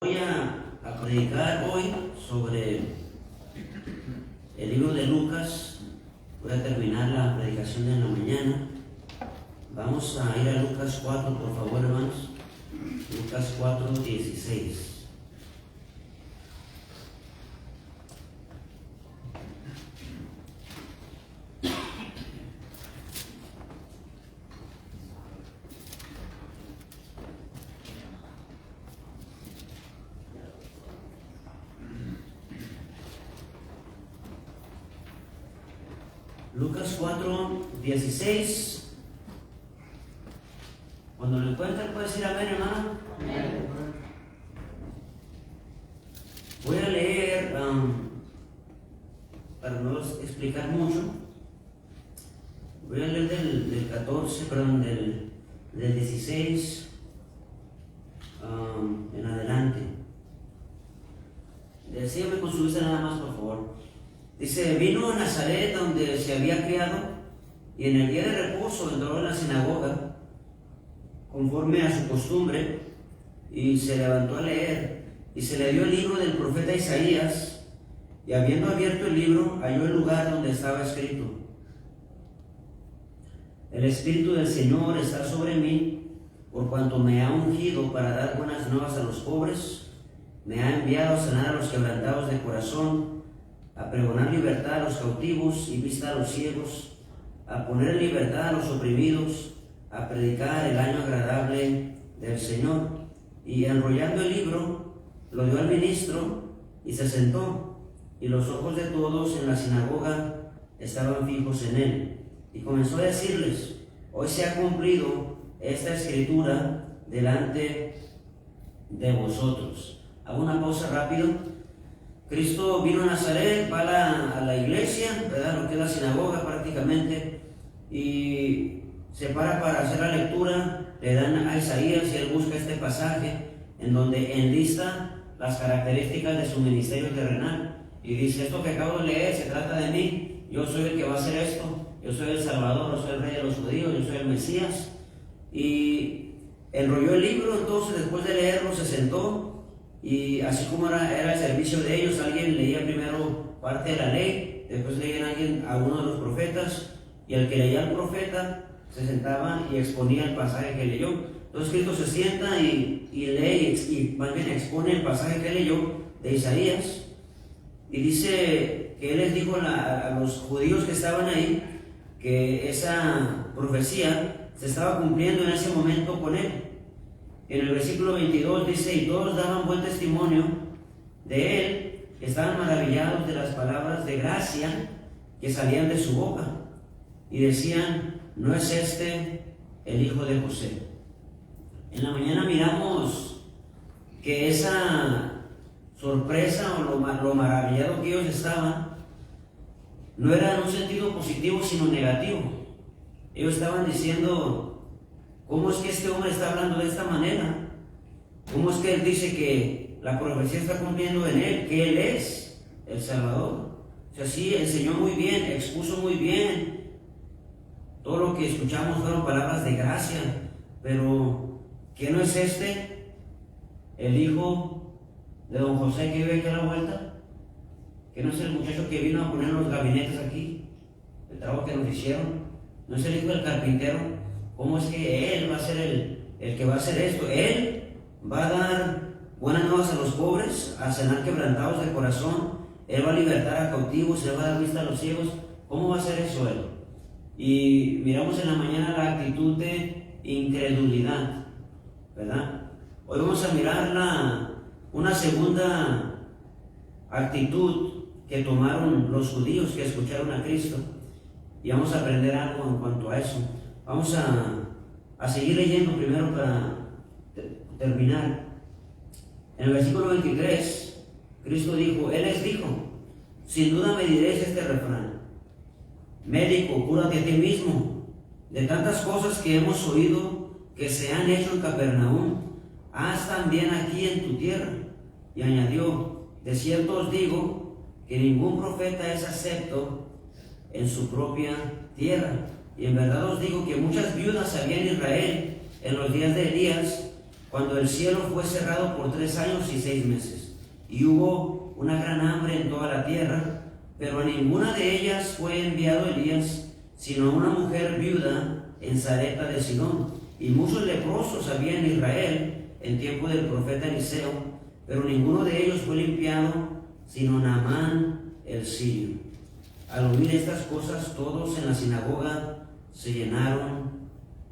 Voy a predicar hoy sobre el libro de Lucas. Voy a terminar la predicación de la mañana. Vamos a ir a Lucas 4, por favor, hermanos. Lucas 4, 16. Lucas 4, 16. Cuando lo encuentren, puede decir amén, hermano. Amén. Voy a leer, para no explicar mucho, voy a leer del 14, perdón, del 16 en adelante. Sígueme con su vista nada más, por favor. Dice: vino a Nazaret, donde se había criado, y en el día de reposo entró en la sinagoga, conforme a su costumbre, y se levantó a leer, y se le dio el libro del profeta Isaías, y habiendo abierto el libro, halló el lugar donde estaba escrito: el Espíritu del Señor está sobre mí, por cuanto me ha ungido para dar buenas nuevas a los pobres, me ha enviado a sanar a los quebrantados de corazón, a pregonar libertad a los cautivos y vista a los ciegos, a poner en libertad a los oprimidos, a predicar el año agradable del Señor. Y enrollando el libro, lo dio al ministro y se sentó, y los ojos de todos en la sinagoga estaban fijos en él. Y comenzó a decirles: hoy se ha cumplido esta escritura delante de vosotros. Hago una pausa rápido. Cristo vino a Nazaret, va a la iglesia, ¿verdad? Lo que es la sinagoga prácticamente, y se para hacer la lectura. Le dan a Isaías y él busca este pasaje en donde enlista las características de su ministerio terrenal y dice: esto que acabo de leer se trata de mí, yo soy el que va a hacer esto, yo soy el Salvador, yo soy el Rey de los judíos, yo soy el Mesías. Y enrolló el libro. Entonces, después de leerlo, se sentó. Y así como era el servicio de ellos, alguien leía primero parte de la ley, después leía a uno de los profetas, y el que leía al profeta se sentaba y exponía el pasaje que leyó. Entonces Cristo se sienta y lee, y más bien expone el pasaje que leyó de Isaías, y dice que él les dijo a los judíos que estaban ahí que esa profecía se estaba cumpliendo en ese momento con él. En el versículo 22 dice: y todos daban buen testimonio de él, estaban maravillados de las palabras de gracia que salían de su boca, y decían: ¿no es este el hijo de José? En la mañana miramos que esa sorpresa o lo maravillado que ellos estaban no era en un sentido positivo, sino negativo. Ellos estaban diciendo: ¿cómo es que este hombre está hablando de esta manera? ¿Cómo es que él dice que la profecía está cumpliendo en él, que él es el Salvador? O sea, sí, enseñó muy bien, expuso muy bien. Todo lo que escuchamos fueron palabras de gracia, pero ¿qué no es este el hijo de don José que vive aquí a la vuelta? ¿Qué no es el muchacho que vino a poner los gabinetes aquí? El trabajo que nos hicieron. ¿No es el hijo del carpintero? ¿Cómo es que él va a ser el que va a hacer esto? Él va a dar buenas nuevas a los pobres, a sanar quebrantados de corazón, él va a libertar a cautivos, él va a dar vista a los ciegos. ¿Cómo va a hacer eso él? Y miramos en la mañana la actitud de incredulidad, ¿verdad? Hoy vamos a mirar una segunda actitud que tomaron los judíos que escucharon a Cristo, y vamos a aprender algo en cuanto a eso. Vamos a seguir leyendo primero para terminar. En el versículo 23, Cristo dijo: él les dijo: sin duda me diréis este refrán: médico, cúrate a ti mismo. De tantas cosas que hemos oído que se han hecho en Capernaum, haz también aquí en tu tierra. Y añadió: de cierto os digo que ningún profeta es acepto en su propia tierra. Y en verdad os digo que muchas viudas había en Israel en los días de Elías, cuando el cielo fue cerrado por 3 años y 6 meses, y hubo una gran hambre en toda la tierra, pero a ninguna de ellas fue enviado Elías, sino a una mujer viuda en Sarepta de Sidón. Y muchos leprosos había en Israel en tiempo del profeta Eliseo, pero ninguno de ellos fue limpiado, sino Naamán el sirio. Al oír estas cosas, todos en la sinagoga se llenaron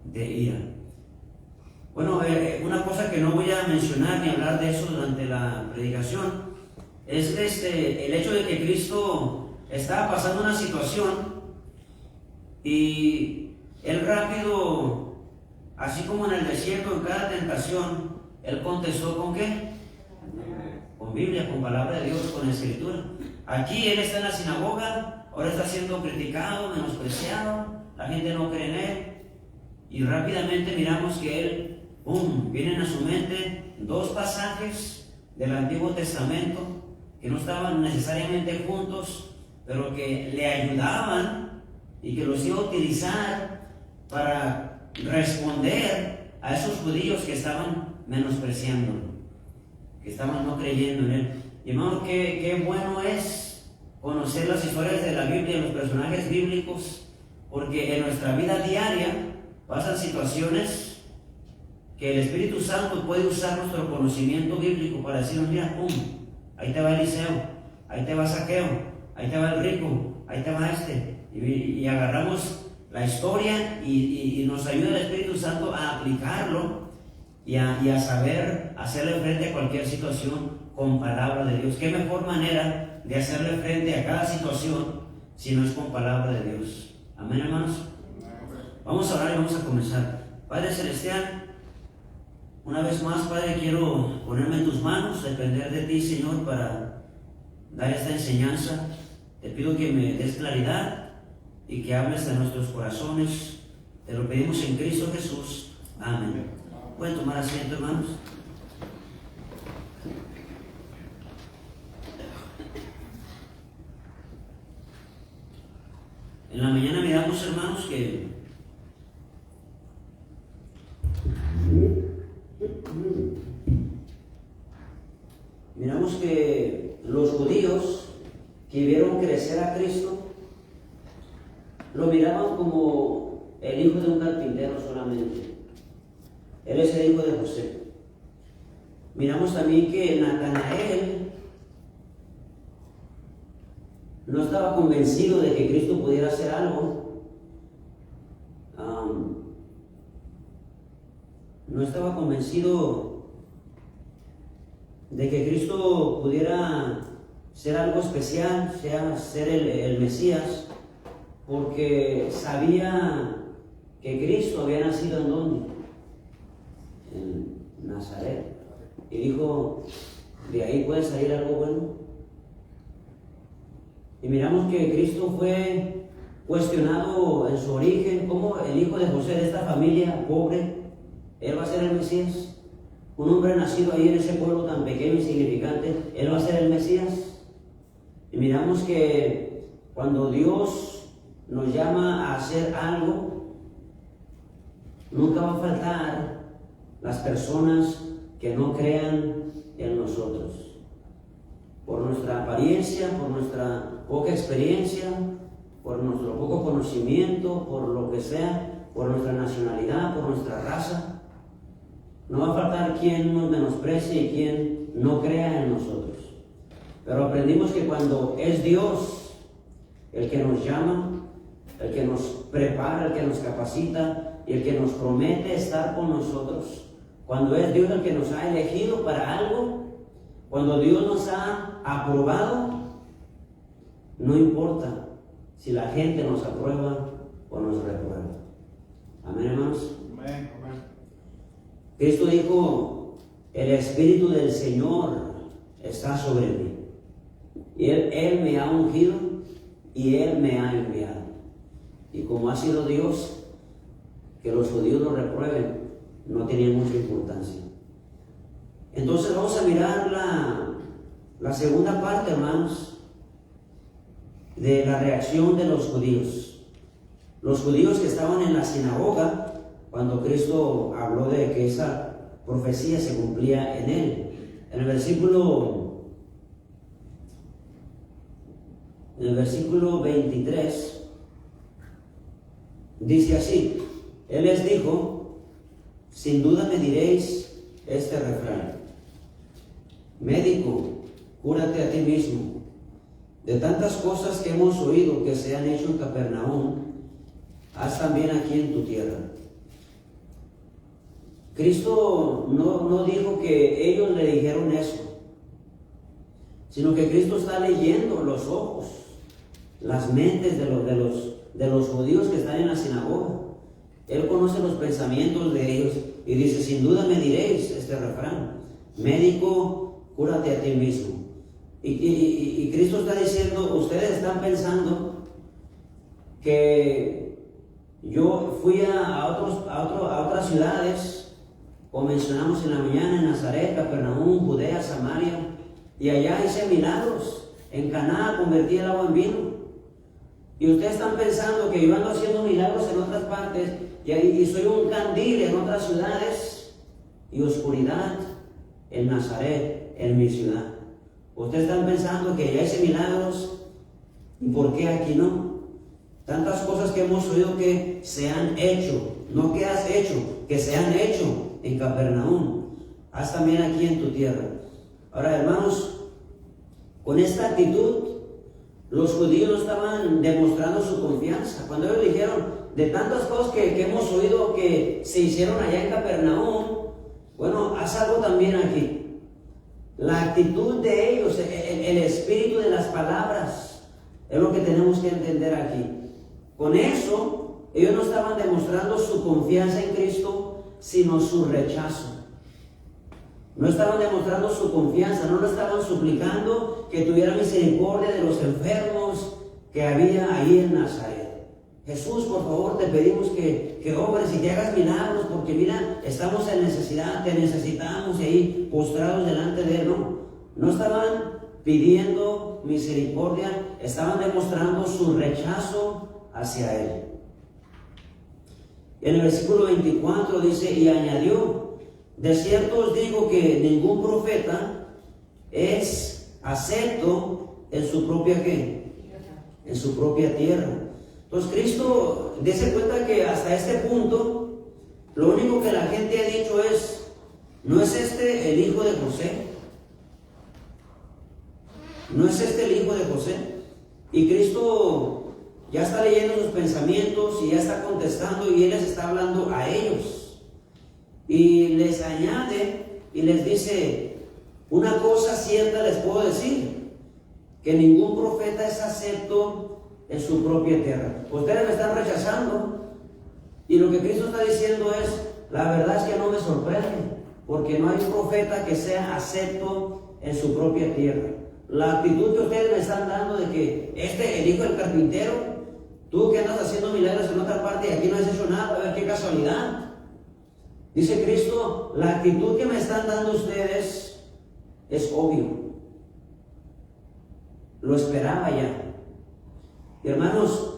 de ira. Bueno, una cosa que no voy a mencionar ni hablar de eso durante la predicación es el hecho de que Cristo estaba pasando una situación y él rápido, así como en el desierto, en cada tentación, él contestó ¿con qué? Con Biblia, con palabra de Dios, con escritura. Aquí él está en la sinagoga, ahora está siendo criticado, menospreciado, la gente no cree en él, y rápidamente miramos que él, vienen a su mente 2 pasajes del Antiguo Testamento que no estaban necesariamente juntos, pero que le ayudaban y que los iba a utilizar para responder a esos judíos que estaban menospreciándolo, que estaban no creyendo en él. Y hermano, qué bueno es conocer las historias de la Biblia, los personajes bíblicos, porque en nuestra vida diaria pasan situaciones que el Espíritu Santo puede usar nuestro conocimiento bíblico para decirnos, mira, ahí te va Eliseo, ahí te va Zaqueo, ahí te va el rico, ahí te va este. Y agarramos la historia y nos ayuda el Espíritu Santo a aplicarlo y a saber hacerle frente a cualquier situación con palabra de Dios. ¿Qué mejor manera de hacerle frente a cada situación si no es con palabra de Dios? Amén, hermanos. Vamos a orar y vamos a comenzar. Padre Celestial, una vez más, Padre, quiero ponerme en tus manos, depender de ti, Señor, para dar esta enseñanza. Te pido que me des claridad y que hables a nuestros corazones. Te lo pedimos en Cristo Jesús. Amén. ¿Pueden tomar asiento, hermanos? En la mañana miramos, hermanos, que los judíos que vieron crecer a Cristo lo miraban como el hijo de un carpintero solamente. Él es el hijo de José. Miramos también que Natanael no estaba convencido de que Cristo pudiera hacer algo. No estaba convencido de que Cristo pudiera ser algo especial, ser el Mesías, porque sabía que Cristo había nacido ¿en dónde? En Nazaret. Y dijo, de ahí puede salir algo bueno. Y miramos que Cristo fue cuestionado en su origen, como el hijo de José, de esta familia pobre, él va a ser el Mesías. Un hombre nacido ahí en ese pueblo tan pequeño y insignificante, él va a ser el Mesías. Y miramos que cuando Dios nos llama a hacer algo, nunca va a faltar las personas que no crean en nosotros. Por nuestra apariencia, por nuestra poca experiencia, por nuestro poco conocimiento, por lo que sea, por nuestra nacionalidad, por nuestra raza. No va a faltar quien nos menosprecie y quien no crea en nosotros. Pero aprendimos que cuando es Dios el que nos llama, el que nos prepara, el que nos capacita y el que nos promete estar con nosotros, cuando es Dios el que nos ha elegido para algo, cuando Dios nos ha aprobado, no importa si la gente nos aprueba o nos reprueba. Amén, hermanos. Amén, amén. Cristo dijo, el Espíritu del Señor está sobre mí. Y Él me ha ungido y Él me ha enviado. Y como ha sido Dios, que los judíos lo reprueben, no tenía mucha importancia. Entonces vamos a mirar la segunda parte, hermanos, de la reacción de los judíos. Los judíos que estaban en la sinagoga, cuando Cristo habló de que esa profecía se cumplía en él. En el versículo 23 dice así: Él les dijo: sin duda me diréis este refrán: médico, cúrate a ti mismo. De tantas cosas que hemos oído que se han hecho en Capernaum, haz también aquí en tu tierra. Cristo no dijo que ellos le dijeron eso, sino que Cristo está leyendo los ojos, las mentes de los judíos que están en la sinagoga. Él conoce los pensamientos de ellos y dice: sin duda me diréis este refrán: médico, cúrate a ti mismo. Y Cristo está diciendo: ustedes están pensando que yo fui a otras ciudades, como mencionamos en la mañana, en Nazaret, Capernaum, Judea, Samaria, y allá hice milagros. En Caná convertí el agua en vino. Y ustedes están pensando que yo ando haciendo milagros en otras partes y soy un candil en otras ciudades y oscuridad en Nazaret, en mi ciudad. Ustedes están pensando que ya hice milagros, ¿y por qué aquí no? Tantas cosas que hemos oído que se han hecho, no que has hecho, que se han hecho en Capernaum, haz también aquí en tu tierra. Ahora, hermanos, con esta actitud los judíos no estaban demostrando su confianza. Cuando ellos dijeron: de tantas cosas que hemos oído que se hicieron allá en Capernaum, bueno, haz algo también aquí. La actitud de ellos, el espíritu de las palabras, es lo que tenemos que entender aquí. Con eso, ellos no estaban demostrando su confianza en Cristo, sino su rechazo. No estaban demostrando su confianza, no lo estaban suplicando que tuviera misericordia de los enfermos que había ahí en Nazaret. Jesús, por favor, te pedimos que obres y que hagas milagros, porque mira, estamos en necesidad, te necesitamos, y ahí postrados delante de Él. No estaban pidiendo misericordia, estaban demostrando su rechazo hacia Él. En el versículo 24 dice: y añadió: de cierto os digo que ningún profeta es acepto en su propia ¿qué? En su propia tierra. Entonces Cristo, dése cuenta que hasta este punto lo único que la gente ha dicho es: ¿no es este el hijo de José? ¿No es este el hijo de José? Y Cristo ya está leyendo sus pensamientos y ya está contestando, y Él les está hablando a ellos. Y les añade y les dice: una cosa cierta les puedo decir, que ningún profeta es acepto en su propia tierra. Ustedes me están rechazando, y lo que Cristo está diciendo es: la verdad es que no me sorprende, porque no hay un profeta que sea acepto en su propia tierra. La actitud que ustedes me están dando de que el hijo del carpintero, tú que andas haciendo milagros en otra parte y aquí no has hecho nada, a ver qué casualidad. Dice Cristo: la actitud que me están dando ustedes es obvio. Lo esperaba ya. Y hermanos,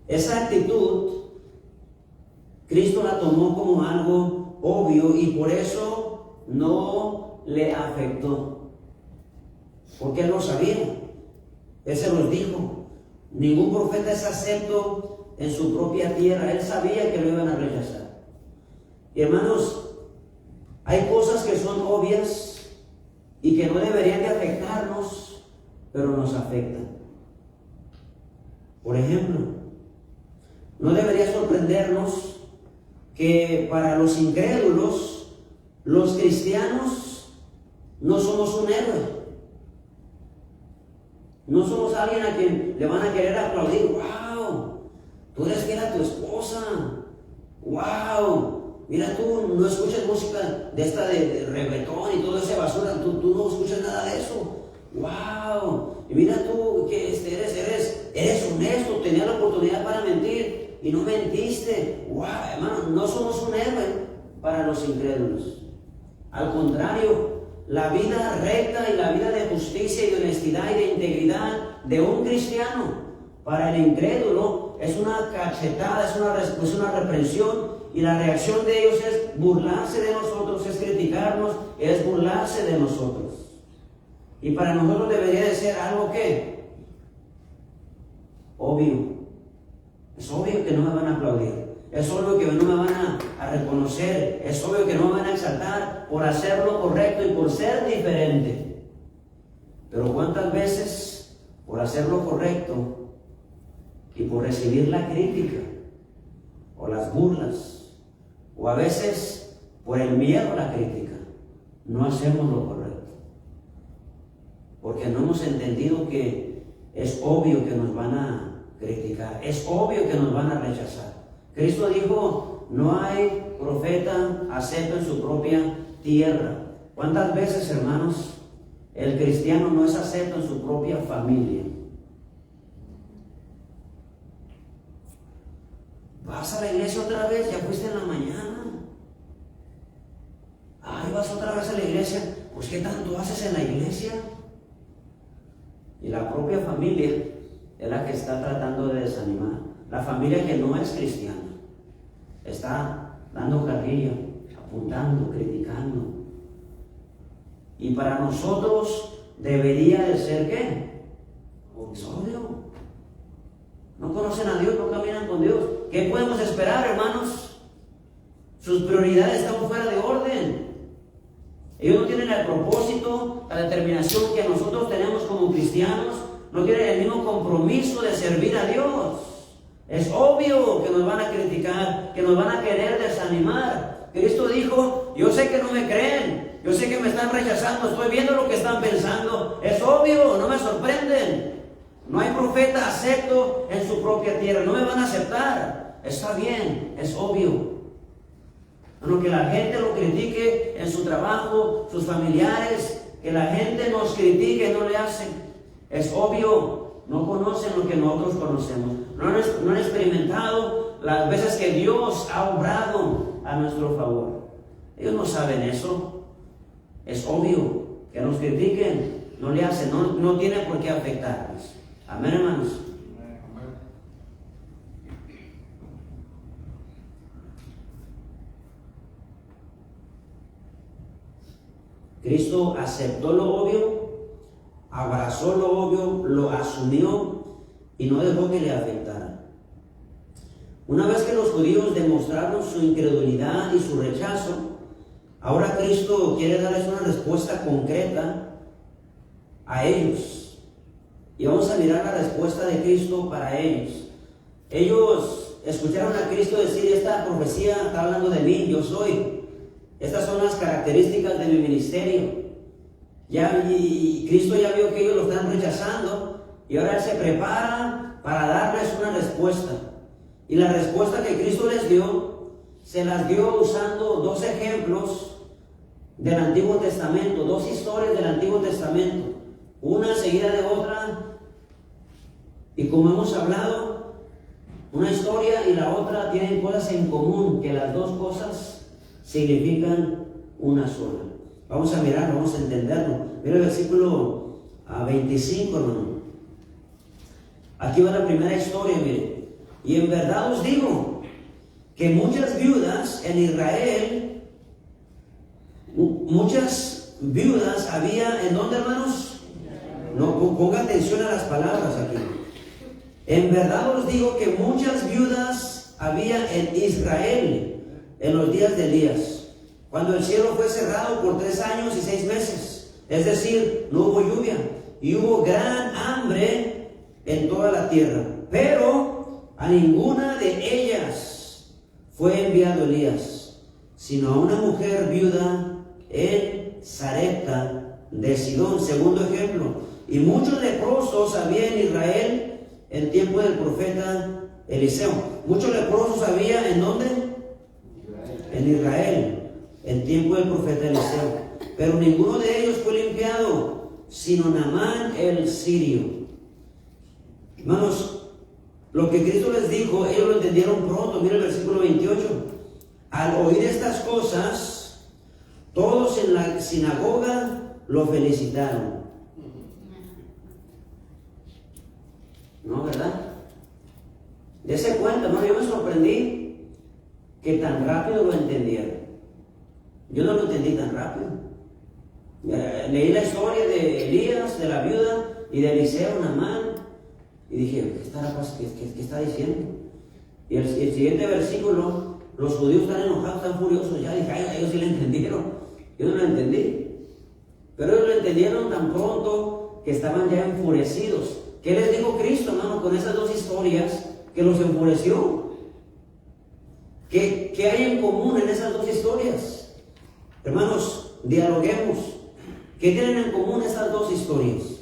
esa actitud Cristo la tomó como algo obvio, y por eso no le afectó, porque Él lo sabía. Él se los dijo: ningún profeta es acepto en su propia tierra. Él sabía que lo iban a rechazar. Y hermanos, hay cosas que son obvias y que no deberían de afectarnos, pero nos afectan. Por ejemplo, no debería sorprendernos que para los incrédulos, los cristianos no somos un héroe. No somos alguien a quien le van a querer aplaudir. ¡Wow! Tú eres fiel a tu esposa. ¡Wow! Mira, tú no escuchas música de esta de reggaetón y toda esa basura. Tú no escuchas nada de eso. ¡Wow! Y mira tú que eres honesto. Tenías la oportunidad para mentir y no mentiste. ¡Wow! Hermano, no somos un héroe para los incrédulos. Al contrario, la vida recta y la vida de justicia y de honestidad y de integridad de un cristiano para el incrédulo es una cachetada, es una reprensión y la reacción de ellos es burlarse de nosotros, es criticarnos, es burlarse de nosotros. Y para nosotros debería de ser algo que obvio. Es obvio que no me van a aplaudir. Es obvio que no me van a reconocer. Es obvio que no me van a exaltar por hacer lo correcto y por ser diferente. Pero ¿cuántas veces por hacer lo correcto y por recibir la crítica o las burlas, o a veces por el miedo a la crítica, no hacemos lo correcto? Porque no hemos entendido que es obvio que nos van a criticar, es obvio que nos van a rechazar. Cristo dijo, no hay profeta acepto en su propia tierra. ¿Cuántas veces, hermanos, el cristiano no es acepto en su propia familia? ¿Vas a la iglesia otra vez? ¿Ya fuiste en la mañana? Ay, ¿vas otra vez a la iglesia? Pues ¿qué tanto haces en la iglesia? Y la propia familia es la que está tratando de desanimar. La familia que no es cristiana está dando carrilla, apuntando, criticando. Y para nosotros debería de ser ¿qué? Obvio. No conocen a Dios, no caminan con Dios. ¿Qué podemos esperar, hermanos? Sus prioridades están fuera de orden. Ellos no tienen el propósito, la determinación que nosotros tenemos como cristianos. No tienen el mismo compromiso de servir a Dios. Es obvio que nos van a criticar, que nos van a querer desanimar. Cristo dijo, yo sé que no me creen, yo sé que me están rechazando, estoy viendo lo que están pensando. Es obvio, no me sorprenden. No hay profeta acepto en su propia tierra, no me van a aceptar. Está bien, es obvio. Bueno, que la gente lo critique en su trabajo, sus familiares, que la gente nos critique, no le hacen. Es obvio, no conocen lo que nosotros conocemos. No han experimentado las veces que Dios ha obrado a nuestro favor. Ellos no saben eso. Es obvio que nos critiquen, no le hacen, no tiene por qué afectarnos. Amén, hermanos. Cristo aceptó lo obvio, abrazó lo obvio, lo asumió y no dejó que le afectara. Una vez que los judíos demostraron su incredulidad y su rechazo, ahora Cristo quiere darles una respuesta concreta a ellos. Y vamos a mirar la respuesta de Cristo para ellos. Ellos escucharon a Cristo decir, esta profecía está hablando de mí, yo soy. Estas son las características de mi ministerio. Y Cristo ya vio que ellos lo están rechazando y ahora Él se prepara para darles una respuesta. Y la respuesta que Cristo les dio, se las dio usando dos ejemplos del Antiguo Testamento, dos historias del Antiguo Testamento, una seguida de otra. Y como hemos hablado, una historia y la otra tienen cosas en común, que las dos cosas significan una sola. Vamos a mirarlo, vamos a entenderlo. Mira el versículo 25, hermano. Aquí va la primera historia, mire. Y en verdad os digo que muchas viudas en Israel, muchas viudas había, ¿en dónde, hermanos? No, ponga atención a las palabras aquí. En verdad os digo que muchas viudas había en Israel en los días de Elías, cuando el cielo fue cerrado por 3 años y 6 meses, es decir, no hubo lluvia y hubo gran hambre en toda la tierra, pero a ninguna de ellas fue enviado Elías, sino a una mujer viuda en Sarepta de Sidón. Segundo ejemplo, y muchos leprosos había en Israel en tiempo del profeta Eliseo. Muchos leprosos había, ¿en dónde? En Israel, en tiempo del profeta Eliseo. Pero ninguno de ellos fue limpiado, sino Naamán el sirio. Hermanos, lo que Cristo les dijo, ellos lo entendieron pronto. Mira el versículo 28. Al oír estas cosas, todos en la sinagoga lo felicitaron. ¿No, verdad? Dese cuenta, hermano, yo me sorprendí. que tan rápido lo entendieron. Yo no lo entendí tan rápido. Leí la historia de Elías, de la viuda y de Eliseo, Naamán, y dije, ¿qué está diciendo? Y el siguiente versículo, los judíos están enojados, están furiosos. Ya dije, ay, ellos sí lo entendieron. Yo no lo entendí. Pero ellos lo entendieron tan pronto que estaban ya enfurecidos. ¿Qué les dijo Cristo, hermano, con esas dos historias que los enfureció? ¿Qué hay en común en esas dos historias? Hermanos, dialoguemos. ¿Qué tienen en común esas dos historias?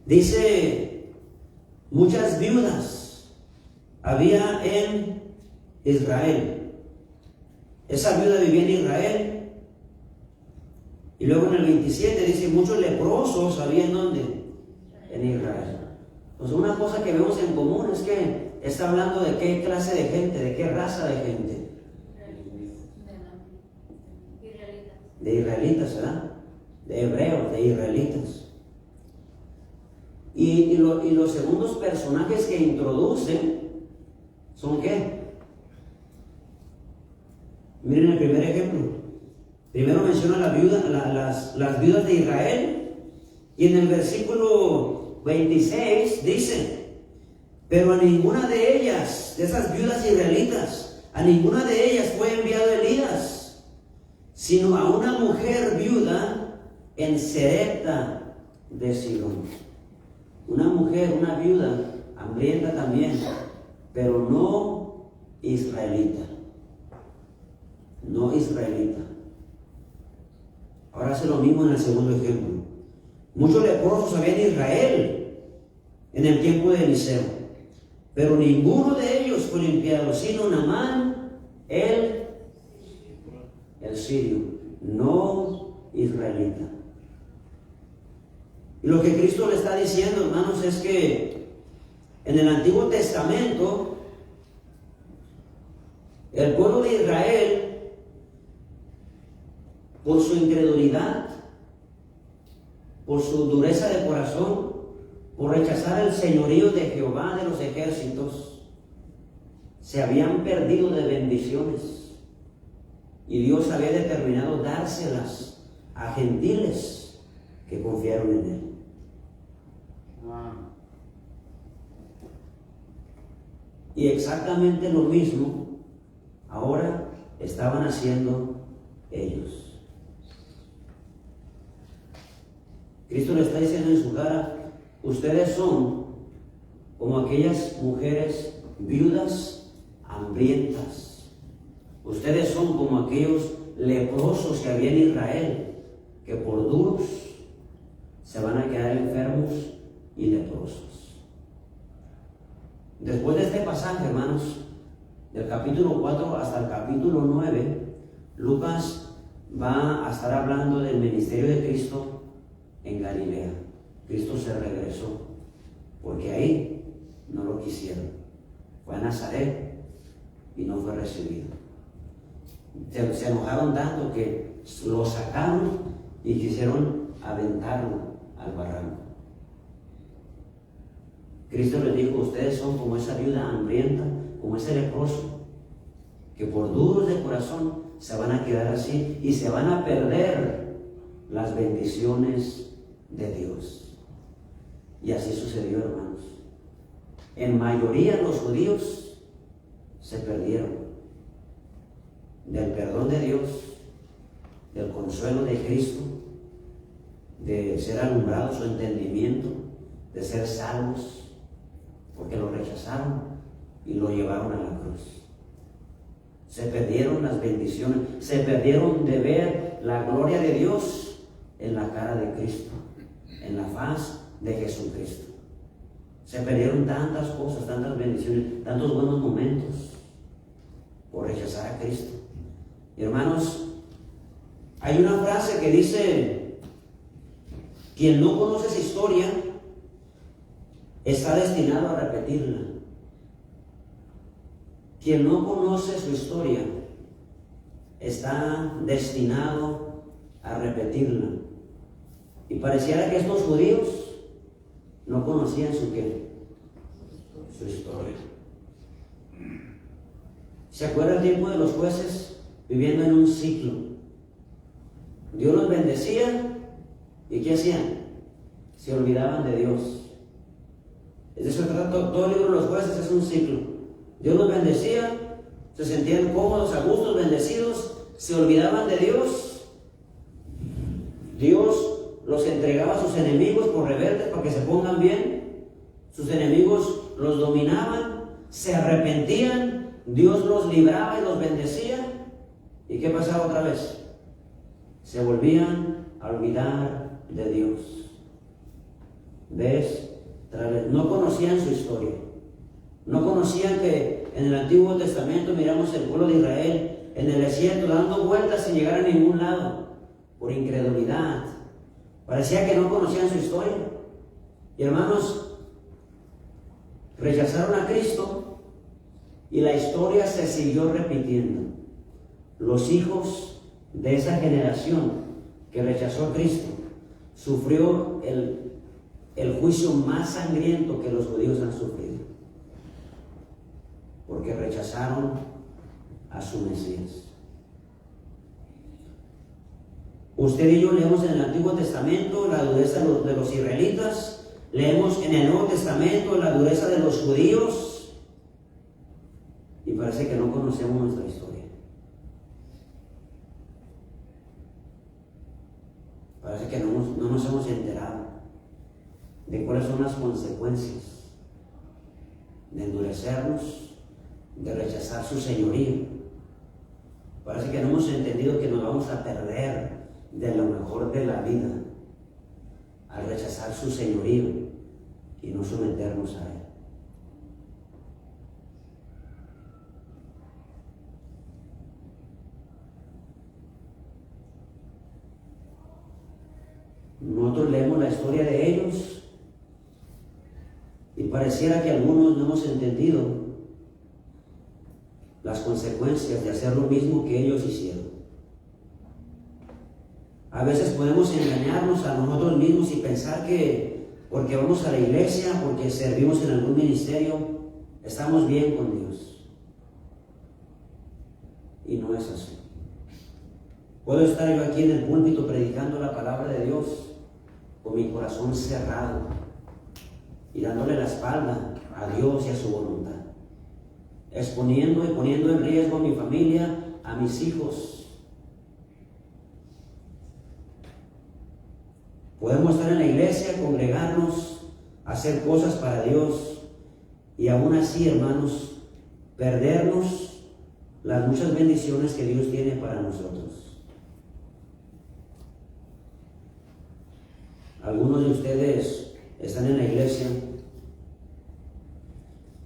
Dice, muchas viudas había en Israel. Esa viuda vivía en Israel. Y luego en el 27 dice, muchos leprosos había en ¿dónde? En Israel. Entonces una cosa que vemos en común es que está hablando de qué clase de gente, de qué raza de gente. De israelitas, ¿verdad? De hebreos, de israelitas. Y los segundos personajes que introducen son ¿qué? Miren el primer ejemplo. Primero menciona la viuda, las viudas de Israel, y en el versículo 26 dice, pero a ninguna de ellas, de esas viudas israelitas, a ninguna de ellas fue enviado Elías, sino a una mujer viuda en Serepta de Sidón. Una mujer, una viuda, hambrienta también, pero no israelita. No israelita. Ahora hace lo mismo en el segundo ejemplo. Muchos leprosos había en Israel en el tiempo de Eliseo, pero ninguno de ellos fue limpiado, sino Naamán, el sirio, no israelita. Y lo que Cristo le está diciendo, hermanos, es que en el Antiguo Testamento el pueblo de Israel, por su incredulidad, por su dureza de corazón, por rechazar el señorío de Jehová de los ejércitos, se habían perdido de bendiciones. Y Dios había determinado dárselas a gentiles que confiaron en Él. Y exactamente lo mismo ahora estaban haciendo ellos. Cristo le está diciendo en su cara, ustedes son como aquellas mujeres viudas hambrientas. Ustedes son como aquellos leprosos que había en Israel, que por duros se van a quedar enfermos y leprosos. Después de este pasaje, hermanos, del capítulo 4 hasta el capítulo 9, Lucas va a estar hablando del ministerio de Cristo en Galilea. Cristo se regresó, porque ahí no lo quisieron. Fue a Nazaret y no fue recibido. Se enojaron tanto que lo sacaron y quisieron aventarlo al barranco. Cristo les dijo, ustedes son como esa viuda hambrienta, como ese leproso, que por duros de corazón se van a quedar así y se van a perder las bendiciones de Dios. Y así sucedió, hermanos. En mayoría los judíos se perdieron del perdón de Dios, del consuelo de Cristo, de ser alumbrado su entendimiento, de ser salvos, porque lo rechazaron y lo llevaron a la cruz. Se perdieron las bendiciones, se perdieron de ver la gloria de Dios en la cara de Cristo, en la faz de Jesucristo. Se perdieron tantas cosas, tantas bendiciones, tantos buenos momentos por rechazar a Cristo. Y hermanos, hay una frase que dice, quien no conoce esa historia está destinado a repetirla. Quien no conoce su historia está destinado a repetirla. Y pareciera que estos judíos no conocían su historia. ¿Se acuerda el tiempo de los jueces viviendo en un ciclo? Dios los bendecía, ¿y qué hacían? Se olvidaban de Dios. Es eso, todo el libro de los jueces es un ciclo. Dios los bendecía, se sentían cómodos, a gusto, bendecidos, se olvidaban de Dios. Dios los entregaba a sus enemigos por rebeldes para que se pongan bien. Sus enemigos los dominaban, se arrepentían, Dios los libraba y los bendecía. ¿Y qué pasaba otra vez? Se volvían a olvidar de Dios. ¿Ves? No conocían su historia. No conocían que en el Antiguo Testamento miramos el pueblo de Israel en el desierto dando vueltas sin llegar a ningún lado por incredulidad. Parecía que no conocían su historia. Y hermanos, rechazaron a Cristo y la historia se siguió repitiendo. Los hijos de esa generación que rechazó a Cristo sufrió el juicio más sangriento que los judíos han sufrido, porque rechazaron a su Mesías. Usted y yo leemos en el Antiguo Testamento la dureza de los israelitas, leemos en el Nuevo Testamento la dureza de los judíos, y parece que no conocemos nuestra historia. Parece que no nos hemos enterado de cuáles son las consecuencias de endurecernos, de rechazar su señorío. Parece que no hemos entendido que nos vamos a perder de lo mejor de la vida al rechazar su señorío y no someternos a él. Nosotros leemos la historia de ellos y pareciera que algunos no hemos entendido las consecuencias de hacer lo mismo que ellos hicieron. A veces podemos engañarnos a nosotros mismos y pensar que porque vamos a la iglesia, porque servimos en algún ministerio, estamos bien con Dios. Y no es así. Puedo estar yo aquí en el púlpito predicando la palabra de Dios con mi corazón cerrado y dándole la espalda a Dios y a su voluntad, exponiendo y poniendo en riesgo a mi familia, a mis hijos. Podemos estar en la iglesia, congregarnos, hacer cosas para Dios y aún así, hermanos, perdernos las muchas bendiciones que Dios tiene para nosotros. Algunos de ustedes están en la iglesia,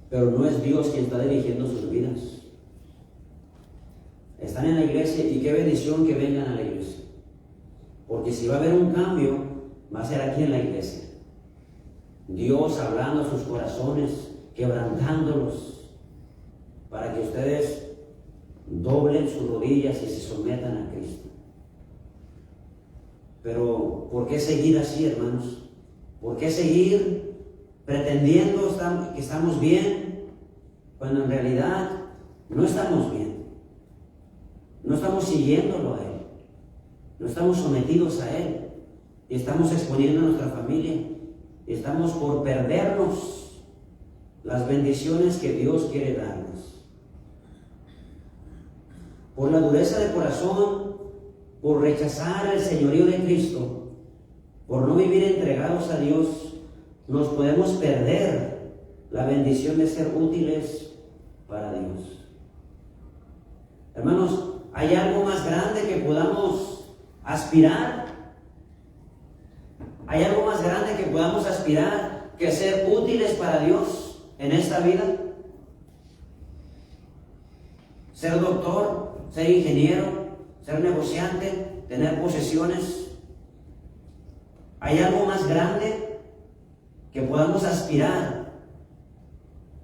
pero no es Dios quien está dirigiendo sus vidas. Están en la iglesia y qué bendición que vengan a la iglesia, porque si va a haber un cambio, va a ser aquí en la iglesia. Dios hablando a sus corazones, quebrantándolos, para que ustedes doblen sus rodillas y se sometan a Cristo. Pero ¿por qué seguir así, hermanos? ¿Por qué seguir pretendiendo que estamos bien cuando en realidad no estamos bien? No estamos siguiéndolo a Él, no estamos sometidos a Él y estamos exponiendo a nuestra familia y estamos por perdernos las bendiciones que Dios quiere darnos. Por la dureza de corazón, por rechazar el señorío de Cristo, por no vivir entregados a Dios, nos podemos perder la bendición de ser útiles para Dios. Hermanos, ¿hay algo más grande que podamos aspirar? ¿Hay algo más grande que podamos aspirar que ser útiles para Dios en esta vida? Ser doctor, ser ingeniero, ser negociante, tener posesiones. ¿Hay algo más grande que podamos aspirar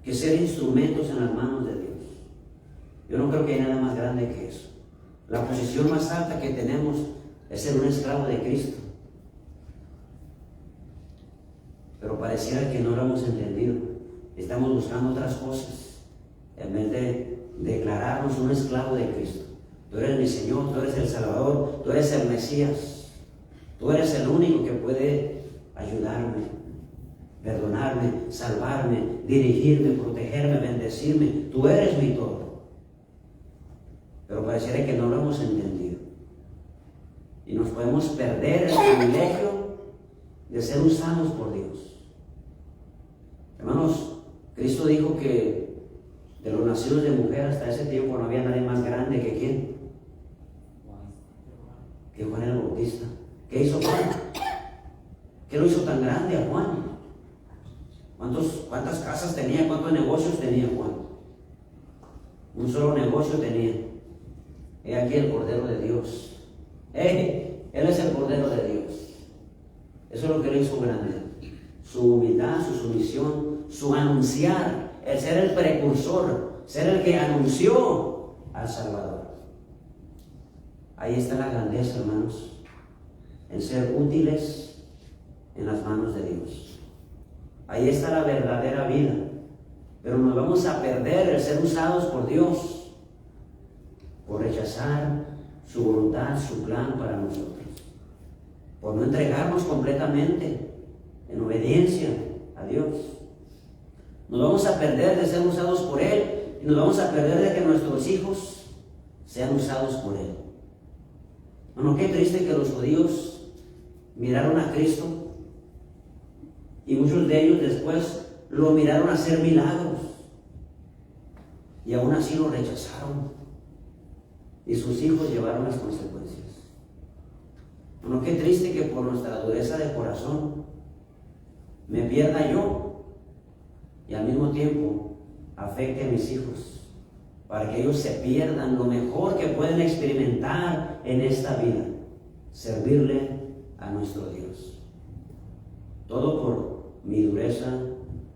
que ser instrumentos en las manos de Dios? Yo no creo que hay nada más grande que eso. La posición más alta que tenemos es ser un esclavo de Cristo. Pero pareciera que no lo hemos entendido. Estamos buscando otras cosas en vez de declararnos un esclavo de Cristo. Tú eres mi Señor, tú eres el Salvador, tú eres el Mesías. Tú eres el único que puede ayudarme, perdonarme, salvarme, dirigirme, protegerme, bendecirme. Tú eres mi todo. Pero pareciera que no lo hemos entendido. Y nos podemos perder el privilegio de ser usados por Dios. Hermanos, Cristo dijo que de los nacidos de mujer hasta ese tiempo no había nadie más grande que ¿quién? Que Juan el Bautista. ¿Qué hizo Juan? ¿Qué lo hizo tan grande a Juan? ¿Cuántas casas tenía? ¿Cuántos negocios tenía Juan? Un solo negocio tenía. He aquí el Cordero de Dios. Él es el Cordero de Dios. Eso es lo que lo hizo grande. Su humildad, su sumisión, su anunciar, el ser el precursor, ser el que anunció al Salvador. Ahí está la grandeza, hermanos, en ser útiles en las manos de Dios. Ahí está la verdadera vida. Pero nos vamos a perder el ser usados por Dios, por rechazar su voluntad, su plan para nosotros, por no entregarnos completamente en obediencia a Dios. Nos vamos a perder de ser usados por Él y nos vamos a perder de que nuestros hijos sean usados por Él. Bueno, qué triste que los judíos miraron a Cristo y muchos de ellos después lo miraron hacer milagros y aún así lo rechazaron y sus hijos llevaron las consecuencias. Bueno, qué triste que por nuestra dureza de corazón me pierda yo y al mismo tiempo afecte a mis hijos, para que ellos se pierdan lo mejor que pueden experimentar en esta vida, servirle a nuestro Dios. Todo por mi dureza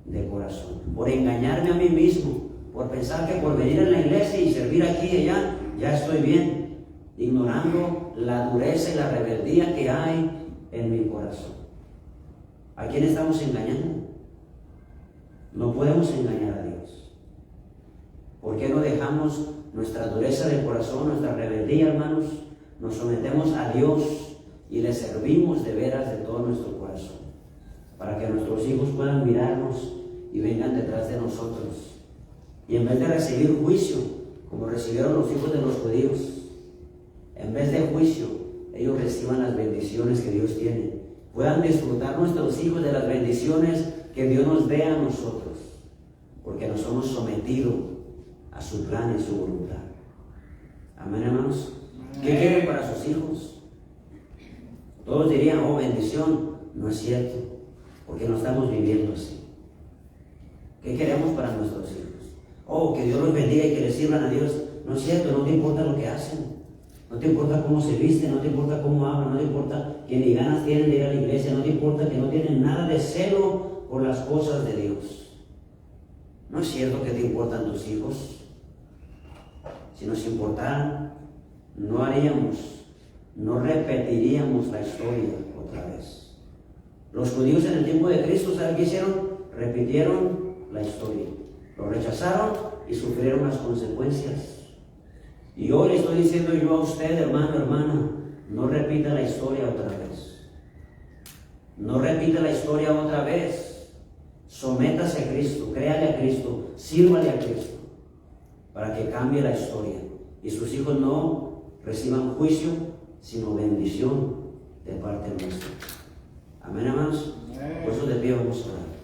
de corazón, por engañarme a mí mismo, por pensar que por venir a la iglesia y servir aquí y allá, ya estoy bien, ignorando la dureza y la rebeldía que hay en mi corazón. ¿A quién estamos engañando? No podemos engañar a Dios. ¿Por qué no dejamos nuestra dureza de corazón, nuestra rebeldía, hermanos? Nos sometemos a Dios y le servimos de veras de todo nuestro corazón, para que nuestros hijos puedan mirarnos y vengan detrás de nosotros. Y en vez de recibir juicio, como recibieron los hijos de los judíos, en vez de juicio, ellos reciban las bendiciones que Dios tiene. Puedan disfrutar nuestros hijos de las bendiciones que Dios nos dé a nosotros, porque nos hemos sometido a su plan y su voluntad. Amén, hermanos. ¿Qué quieren para sus hijos? Todos dirían, oh, bendición. No es cierto, porque no estamos viviendo así. ¿Qué queremos para nuestros hijos? Oh, que Dios los bendiga y que les sirvan a Dios. No es cierto, no te importa lo que hacen. No te importa cómo se visten, no te importa cómo hablan, no te importa que ni ganas tienen de ir a la iglesia, no te importa que no tienen nada de celo por las cosas de Dios. No es cierto que te importan tus hijos. Si nos importaran, no haríamos, no repetiríamos la historia otra vez. Los judíos en el tiempo de Cristo, ¿saben qué hicieron? Repitieron la historia. Lo rechazaron y sufrieron las consecuencias. Y hoy le estoy diciendo yo a usted, hermano, hermana, no repita la historia otra vez. No repita la historia otra vez. Sométase a Cristo, créale a Cristo, sírvale a Cristo, para que cambie la historia y sus hijos no reciban juicio, sino bendición de parte nuestra. Amén, hermanos. Por eso de pie vamos a orar.